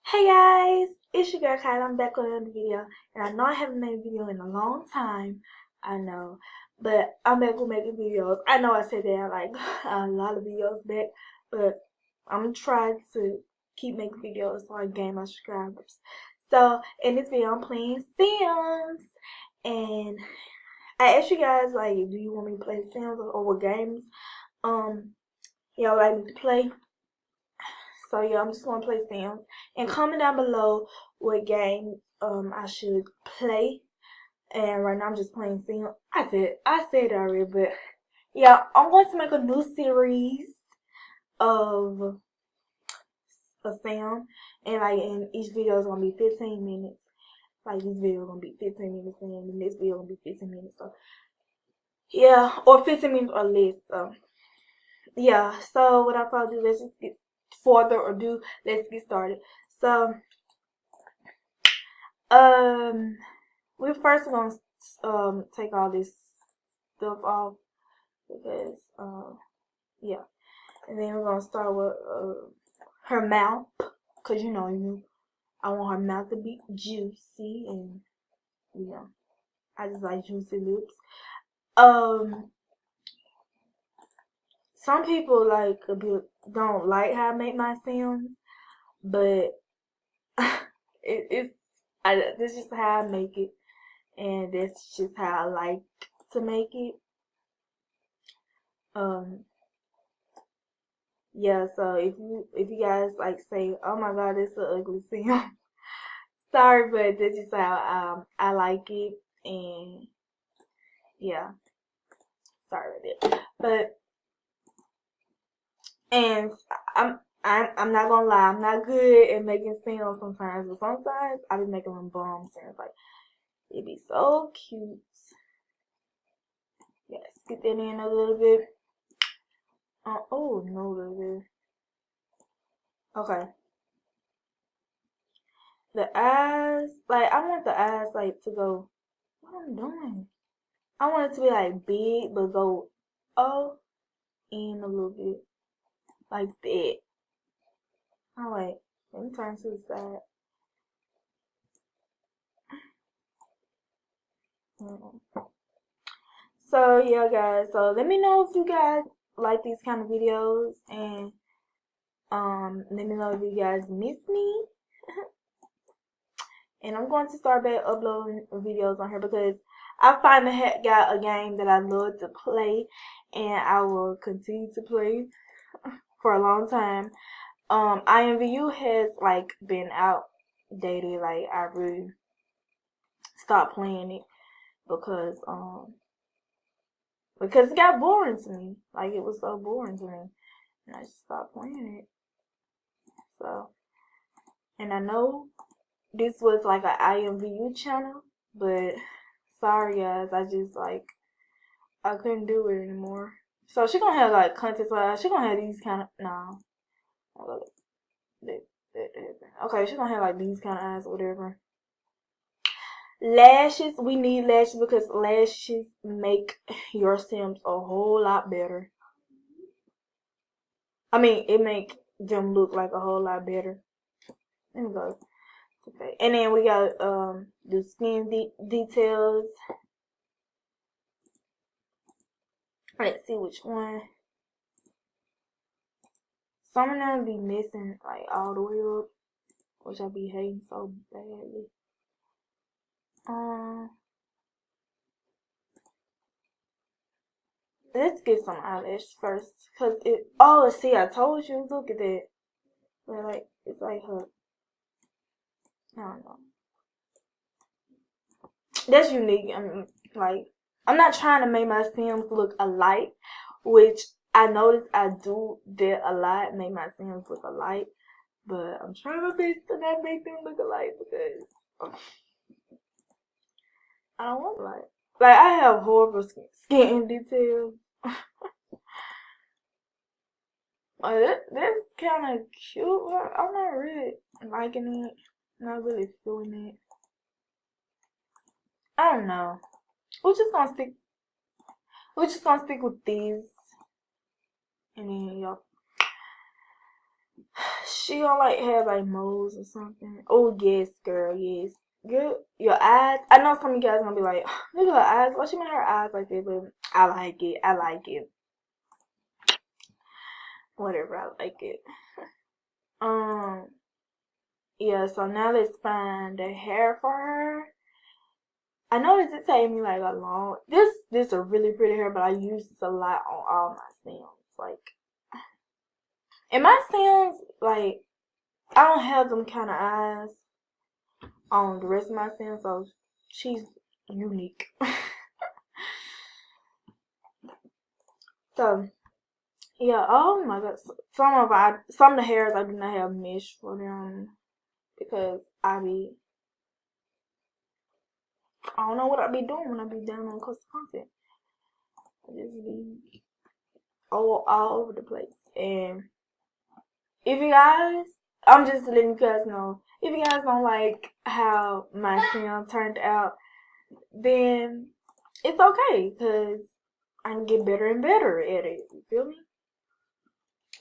Hey guys, it's your girl Kyla. I'm back with another video, and I know I haven't made a video in a long time. I know, but I'm back with making videos. I know I said that like a lot of videos back, but I'm trying to keep making videos so I gain my subscribers. So in this video, I'm playing Sims, and I asked you guys like, do you want me to play Sims or what games y'all like me to play? So yeah, I'm just gonna play Sims. And comment down below what game I should play. And right now I'm just playing Sims. I said it already, but yeah, I'm going to make a new series of a Sim. And like in each video is gonna be 15 minutes. Like this video is gonna be 15 minutes and the next video gonna be 15 minutes. So yeah, or 15 minutes or less. So yeah, so without further ado, let's just get further ado, let's get started. So Um, we're first gonna take all this stuff off because yeah, and then we're gonna start with her mouth, cause I want her mouth to be juicy and I just like juicy lips. Some people don't like how I make my sounds, but it's this is just how I make it, and that's just how I like to make it. Um, yeah, so if you guys like say, oh my god, it's an ugly Sim, sorry, but that's just how I like it, and yeah, sorry about that. But and I'm not gonna lie, I'm not good at making Sims sometimes, but sometimes I be making them bomb Sims. Like it be so cute. Yes, get that in a little bit. Oh no, baby. Okay. The eyes, like I want the eyes like to go. What I'm doing? I want it to be like big, but go up in a little bit, like that. Oh wait, let me turn to the side. So yeah, guys. So let me know if you guys like these kind of videos, and let me know if you guys miss me. And I'm going to start back uploading videos on here because I finally got a game that I love to play, and I will continue to play for a long time. IMVU has like been outdated. Like I really stopped playing it because it got boring to me. Like it was so boring to me, and I just stopped playing it. So, and I know this was like an IMVU channel, but sorry guys, I couldn't do it anymore. So she gonna have like content. She gonna have these kind of no. Okay, she gonna have like these kind of eyes or whatever. Lashes, we need lashes because lashes make your Sims a whole lot better. I mean, it make them look like a whole lot better. Let me go. Okay, and then we got the skin details. Let's see which one. Some of them be missing like all the way up, which I be hating so badly. Let's get some eyelashes first, cause it. Oh, see, I told you. Look at that. Like it's like her. I don't know. That's unique. I'm not trying to make my Sims look alike, which I notice I do that a lot. Make my Sims look alike, but I'm trying my best to not make them look alike because I don't want like I have horrible skin details. That's kind of cute, but I'm not really liking it. Not really feeling it. I don't know. We're just gonna stick. We're just gonna stick with these, and then y'all. She gonna like have like moles or something. Oh yes, girl, yes. Girl, your eyes. I know some of you guys gonna be like, look at her eyes. Why she made her eyes like that? But I like it. I like it. Whatever, I like it. Um, yeah. So now let's find the hair for her. I know this did take me like a long. This a really pretty hair, but I use this a lot on all my stems. Like, and my stems, like I don't have them kind of eyes on the rest of my stems, so she's unique. So yeah, oh my god, some of the hairs I do not have mesh for them because I don't know what I be doing when I be down on custom content. I just be all over the place. And if you guys, I'm just letting you guys know, if you guys don't like how my stem turned out, then it's okay because I can get better and better at it. You feel me?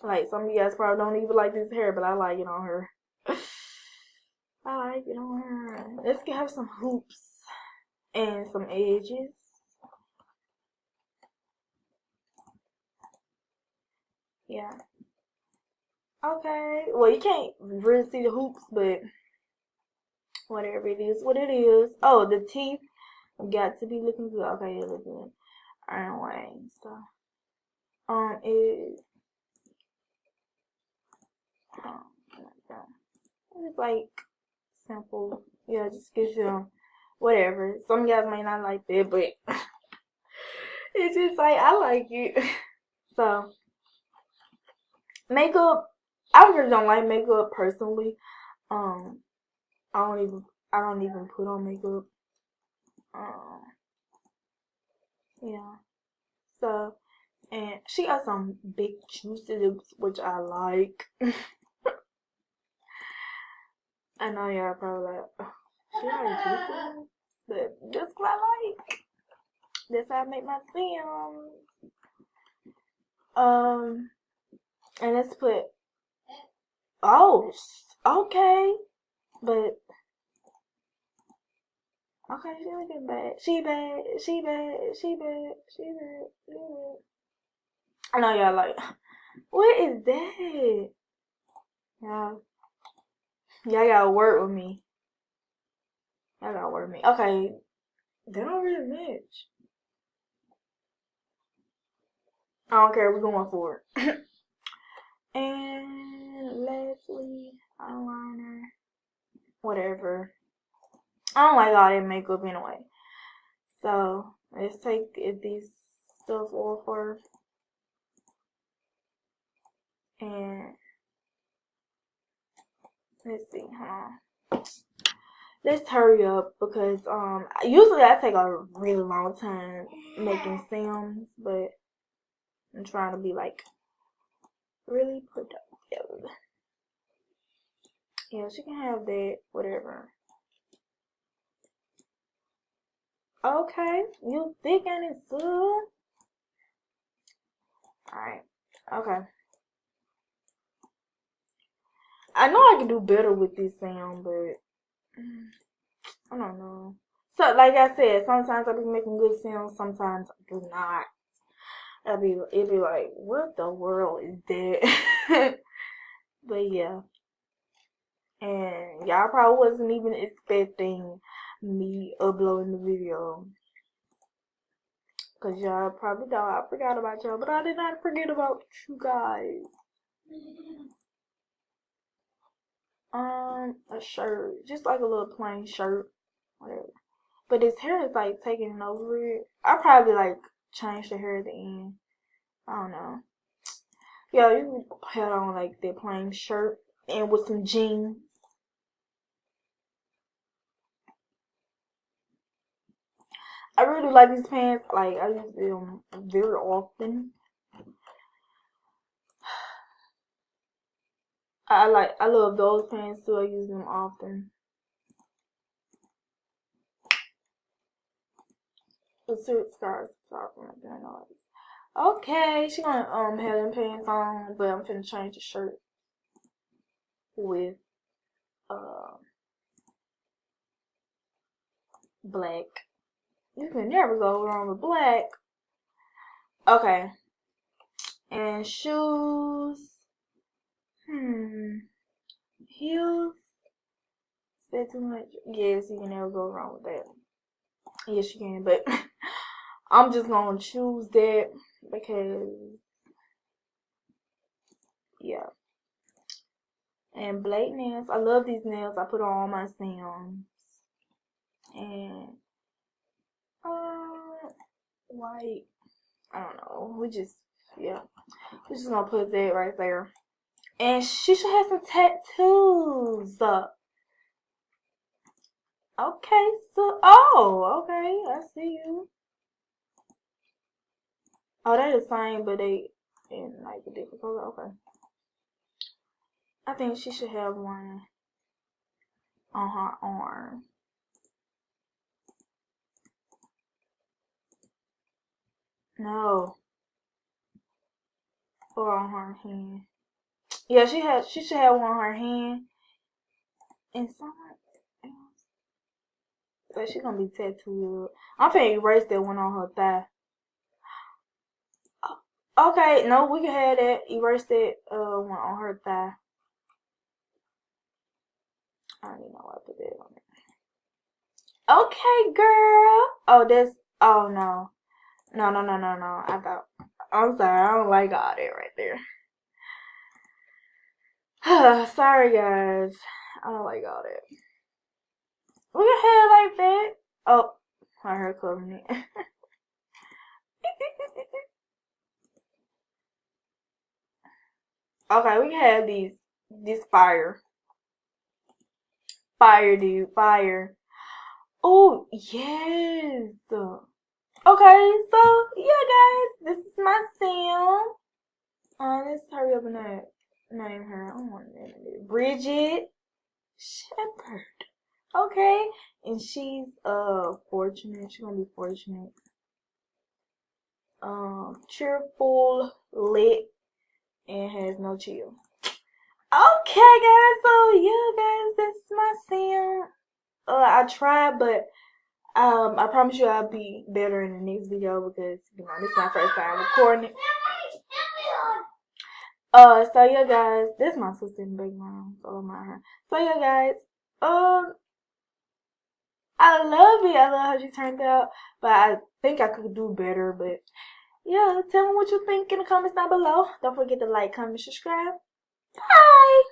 Like some of you guys probably don't even like this hair, but I like it on her. I like it on her. Let's have some hoops and some edges. Yeah. Okay. Well, you can't really see the hoops, but whatever it is, what it is. Oh, the teeth got to be looking good. Okay, yeah, look good. Iron Wang. So, it um, it's like simple. Yeah, just gives you whatever. Some guys might not like that, but it's just like I like it. So makeup, I really don't like makeup personally. Um, I don't even put on makeup. Um, yeah. So and she got some big juicy lips, which I like. I know y'all probably like, "Ugh, she got juicy lips," but that's what I like. That's how I make my film. Um, and let's put oh, okay, but okay, she looking bad. She bad. She bad. She bad. She bad. She bad. I know y'all like, what is that? Y'all gotta work with me. Y'all gotta work with me. Okay, they don't really match. I don't care. We're going for it. And lastly, eyeliner. Whatever. I don't like all that makeup anyway. So let's take these stuff off her. And let's see. Let's hurry up because usually I take a really long time making stems, but I'm trying to be like really productive. Yeah, she can have that, whatever. Okay, you thick and it's good. Alright, okay. I know I can do better with this sound, but I don't know. So, like I said, sometimes I be making good sounds, sometimes I do not. It'd be like, what the world is that? But yeah. And y'all probably wasn't even expecting me uploading the video. Cause y'all probably thought I forgot about y'all, but I did not forget about you guys. A shirt, just like a little plain shirt, whatever. But his hair is like taking over it. I probably like change the hair at the end. I don't know. Yeah, you can put on like that plain shirt and with some jeans. I really like these pants. Like I use them very often. I love those pants too. I use them often. The suit scarves. Sorry for making noise. Okay, she gonna have them pants on, but I'm finna change the shirt. with black. You can never go wrong with black. Okay. And shoes. Heels. Is that too much? Yes, you can never go wrong with that. Yes, you can, but I'm just gonna choose that because, yeah. And black nails. I love these nails. I put on all my Sims. And white. I don't know. We're just gonna put that right there. And she should have some tattoos. Okay, so okay, I see you. Oh, they're the same, but they in like a different color. Okay. I think she should have one on her arm. No. Or on her hand. Yeah, she should have one on her hand. And somewhere else. But she's gonna be tattooed. I'm finna erase that one on her thigh. Okay, no, we can have that. Erase that one on her thigh. I don't even know why I put that on there. Okay, girl. Oh, no. No. I'm sorry, I don't like all that right there. Sorry, guys. I don't like all that. We can have it like that. Oh, my hair covering it. Okay, we can have this fire. Fire, dude. Fire. Oh, yes. Okay, so yeah, guys, this is my Sim. Let's hurry up and name her. I don't want to name her. Bridget Shepherd. Okay, and she's fortunate. She's gonna be fortunate. Cheerful, lit, and has no chill. Okay, guys. So yeah, guys, this is my Sim. I tried, but I promise you I'll be better in the next video because this is my first time recording it. So yeah, guys, this is my sister in the background. So I'm her. So yeah, guys, I love it. I love how she turned out, but I think I could do better. But yeah, tell me what you think in the comments down below. Don't forget to like, comment, subscribe. Bye.